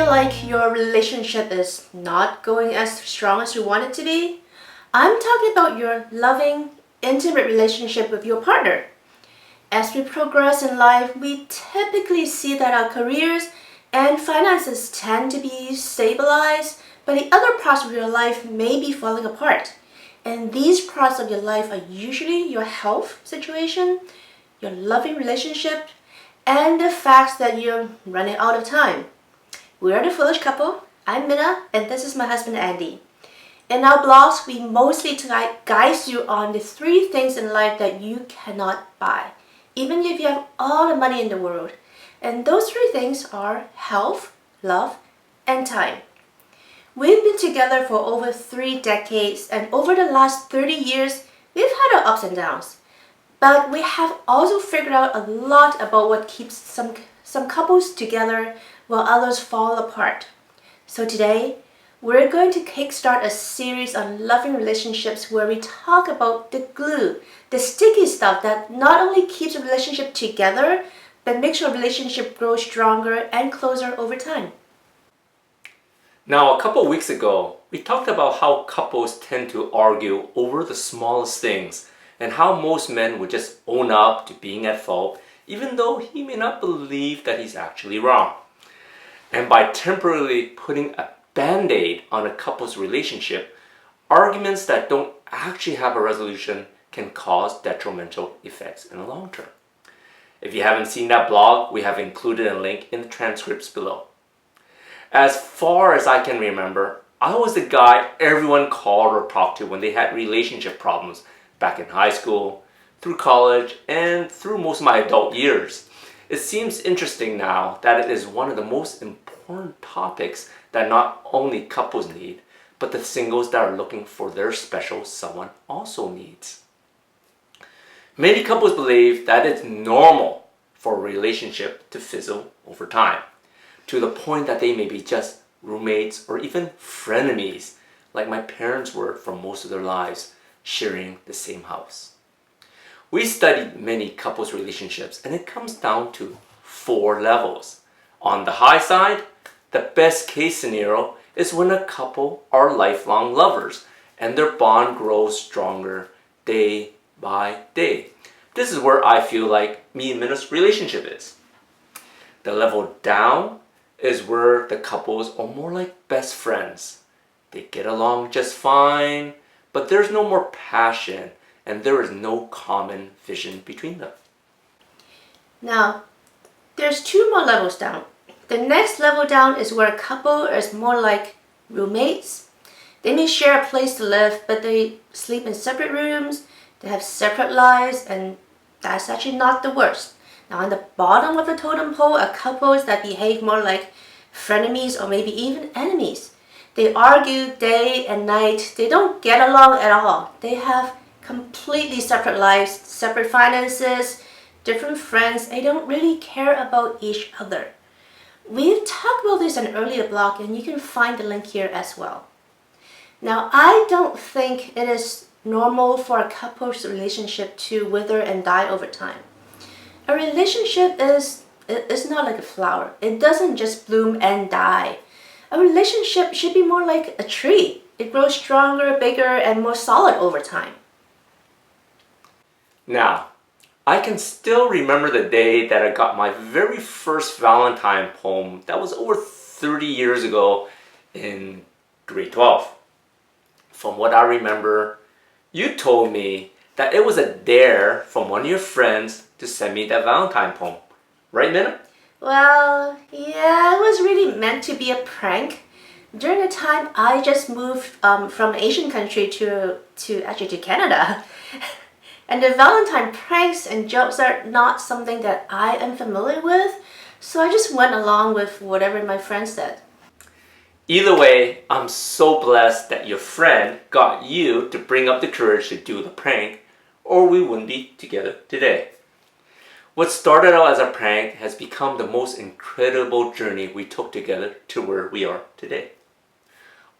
feel like your relationship is not going as strong as you want it to be? I'm talking about your loving, intimate relationship with your partner. As we progress in life, we typically see that our careers and finances tend to be stabilized, but the other parts of your life may be falling apart. And these parts of your life are usually your health situation, your loving relationship, and the fact that you're running out of time. We're the Foolish Couple. I'm Minna, and this is my husband Andy. In our blogs, we mostly guide you on the 3 things in life that you cannot buy, even if you have all the money in the world. And those 3 things are health, love, and time. We've been together for over 3 decades, and over the last 30 years, we've had our ups and downs. But we have also figured out a lot about what keeps some couples together while others fall apart. So today, we're going to kickstart a series on loving relationships where we talk about the glue, the sticky stuff that not only keeps a relationship together, but makes your relationship grow stronger and closer over time. Now, a couple weeks ago, we talked about how couples tend to argue over the smallest things and how most men would just own up to being at fault even though he may not believe that he's actually wrong. And by temporarily putting a band-aid on a couple's relationship, arguments that don't actually have a resolution can cause detrimental effects in the long term. If you haven't seen that blog, we have included a link in the transcripts below. As far as I can remember, I was the guy everyone called or talked to when they had relationship problems back in high school, through college, and through most of my adult years. It seems interesting now that it is one of the most important topics that not only couples need, but the singles that are looking for their special someone also needs. Many couples believe that it's normal for a relationship to fizzle over time, to the point that they may be just roommates or even frenemies, like my parents were for most of their lives, sharing the same house. We studied many couples' relationships, and it comes down to 4 levels. On the high side, the best case scenario is when a couple are lifelong lovers and their bond grows stronger day by day. This is where I feel like me and Minna's relationship is. The level down is where the couples are more like best friends. They get along just fine, but there's no more passion and there is no common vision between them. Now, there's 2 more levels down. The next level down is where a couple is more like roommates. They may share a place to live, but they sleep in separate rooms, they have separate lives, and that's actually not the worst. Now, on the bottom of the totem pole are couples that behave more like frenemies or maybe even enemies. They argue day and night. They don't get along at all. They have completely separate lives, separate finances, different friends. They don't really care about each other. We've talked about this in an earlier blog, and you can find the link here as well. Now, I don't think it is normal for a couple's relationship to wither and die over time. A relationship is not like a flower. It doesn't just bloom and die. A relationship should be more like a tree. It grows stronger, bigger, and more solid over time. Now, I can still remember the day that I got my very first Valentine poem. That was over 30 years ago in grade 12. From what I remember, you told me that it was a dare from one of your friends to send me that Valentine poem. Right, Minna? Well, yeah, it was really meant to be a prank. During the time, I just moved from an Asian country to Canada. And the Valentine pranks and jokes are not something that I am familiar with, so I just went along with whatever my friend said. Either way, I'm so blessed that your friend got you to bring up the courage to do the prank, or we wouldn't be together today. What started out as a prank has become the most incredible journey we took together to where we are today.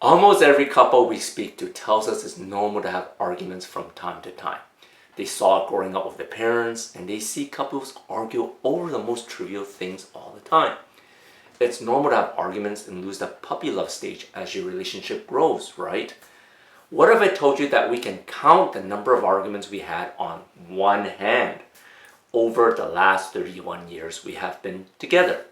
Almost every couple we speak to tells us it's normal to have arguments from time to time. They saw it growing up with their parents, and they see couples argue over the most trivial things all the time. it's normal to have arguments and lose that puppy love stage as your relationship grows, right? What if I told you that we can count the number of arguments we had on one hand over the last 31 years we have been together?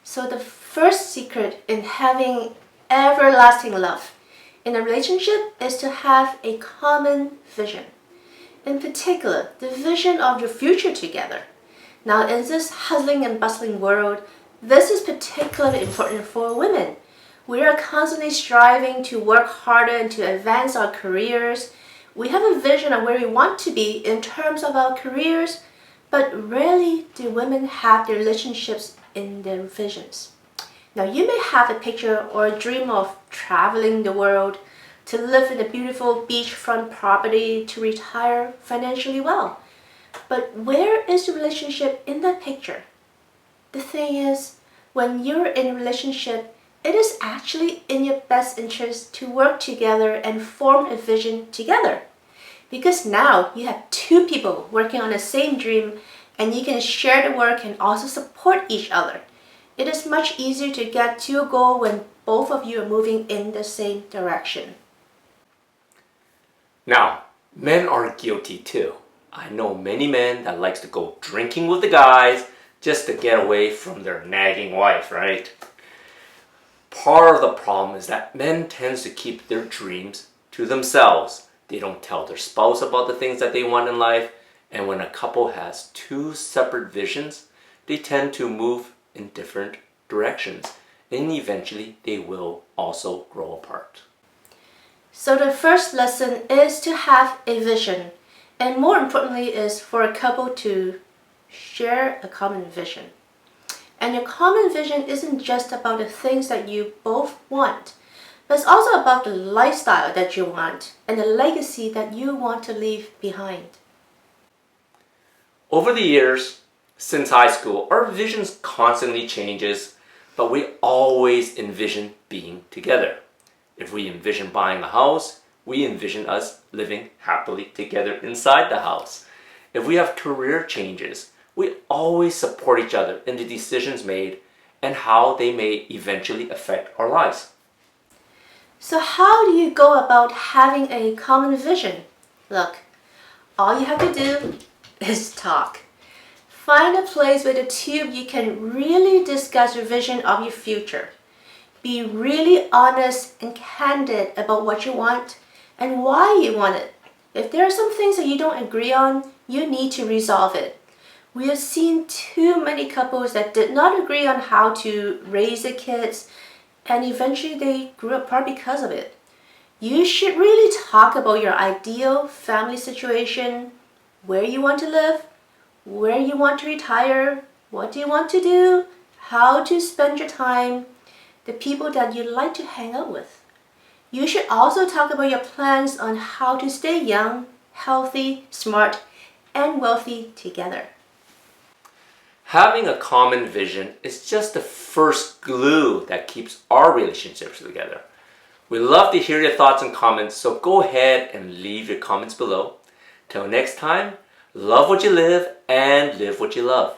So the first secret in having everlasting love in a relationship is to have a common vision. In particular, the vision of your future together. Now, in this hustling and bustling world, this is particularly important for women. We are constantly striving to work harder and to advance our careers. We have a vision of where we want to be in terms of our careers, but rarely do women have their relationships in their visions. Now, you may have a picture or a dream of traveling the world, to live in a beautiful beachfront property, to retire financially well. But where is the relationship in that picture? The thing is, when you're in a relationship, it is actually in your best interest to work together and form a vision together. Because now you have two people working on the same dream, and you can share the work and also support each other. It is much easier to get to a goal when both of you are moving in the same direction. Now, men are guilty too. I know many men that likes to go drinking with the guys just to get away from their nagging wife, right? Part of the problem is that men tend to keep their dreams to themselves. They don't tell their spouse about the things that they want in life, and when a couple has two separate visions, they tend to move in different directions, and eventually they will also grow apart. So the first lesson is to have a vision, and more importantly is for a couple to share a common vision. And your common vision isn't just about the things that you both want, but it's also about the lifestyle that you want and the legacy that you want to leave behind. Over the years, since high school, our visions constantly changes, but we always envision being together. If we envision buying a house, we envision us living happily together inside the house. If we have career changes, we always support each other in the decisions made and how they may eventually affect our lives. So how do you go about having a common vision? Look, all you have to do is talk. Find a place where the two of you can really discuss your vision of your future. Be really honest and candid about what you want and why you want it. If there are some things that you don't agree on, you need to resolve it. We have seen too many couples that did not agree on how to raise the kids, and eventually they grew apart because of it. You should really talk about your ideal family situation, where you want to live, where you want to retire, what do you want to do, how to spend your time, the people that you like to hang out with. You should also talk about your plans on how to stay young, healthy, smart, and wealthy together. Having a common vision is just the first glue that keeps our relationships together. We love to hear your thoughts and comments, so go ahead and leave your comments below. Till next time, love what you live and live what you love.